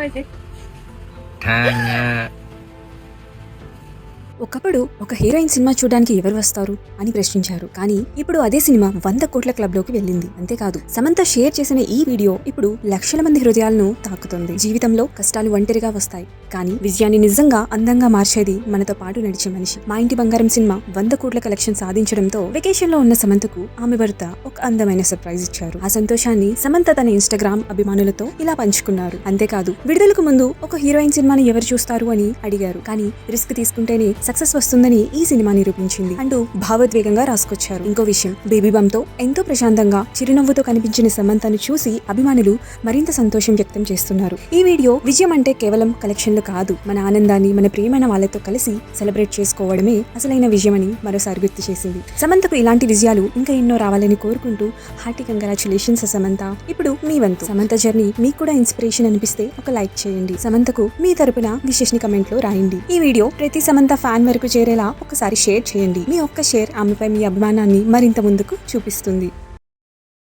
అయితే ఠాంగా. ఒకప్పుడు ఒక హీరోయిన్ సినిమా చూడడానికి ఎవరు వస్తారు అని ప్రశ్నించారు. కానీ ఇప్పుడు అదే సినిమా 100 కోట్ల క్లబ్ లోకి వెళ్ళింది. అంతేకాదు, సమంత షేర్ చేసిన ఈ వీడియో ఇప్పుడు లక్షల మంది హృదయాలను తాకుతుంది. జీవితంలో కష్టాలు ఒంటరిగా వస్తాయి, కానీ విజయాన్ని నిజంగా అందంగా మార్చేది మనతో పాటు నడిచే మనిషి. మా ఇంటి బంగారం సినిమా 100 కోట్ల కలెక్షన్ సాధించడంతో వెకేషన్ లో ఉన్న సమంతకు ఆమె భర్త ఒక అందమైన సర్ప్రైజ్ ఇచ్చారు. ఆ సంతోషాన్ని సమంత తన ఇన్స్టాగ్రామ్ అభిమానులతో ఇలా పంచుకున్నారు. అంతేకాదు, విడుదలకు ముందు ఒక హీరోయిన్ సినిమాని ఎవరు చూస్తారు అని అడిగారు. కానీ రిస్క్ తీసుకుంటేనే సక్సెస్ వస్తుందని ఈ సినిమా నిరూపించింది అంటూ భావోద్వేగంగా రాసుకొచ్చారు. ఇంకో విషయం, బేబీ బమ్ తో ఎంతో ప్రశాంతంగా చిరునవ్వుతో కనిపించిన సమంతను చూసి అభిమానులు మరింత సంతోషం వ్యక్తం చేస్తున్నారు. ఈ వీడియో విజయం అంటే కేవలం కలెక్షన్లు కాదు, మన ఆనందాన్ని మన ప్రియమైన వాళ్ళతో కలిసి సెలబ్రేట్ చేసుకోవడమే అసలైన విజయం అని మరోసారి గుర్తు చేసింది. సమంతకు ఇలాంటి విజయాలు ఇంకా ఎన్నో రావాలని కోరుకుంటూ హార్టీ కంగ్రాచులేషన్స్ సమంత. ఇప్పుడు మీ వంతు. సమంత జర్నీ మీకు కూడా ఇన్స్పిరేషన్ అనిపిస్తే ఒక లైక్ చేయండి. సమంతకు మీ తరపున విషెస్ ని కమెంట్ లో రాయండి. ఈ వీడియో ప్రతి సమంత ఫ్యాన్ వరకు చేరేలా ఒకసారి షేర్ చేయండి. మీ ఒక్క షేర్ ఆమెపై మీ అభిమానాన్ని మరింత ముందుకు చూపిస్తుంది.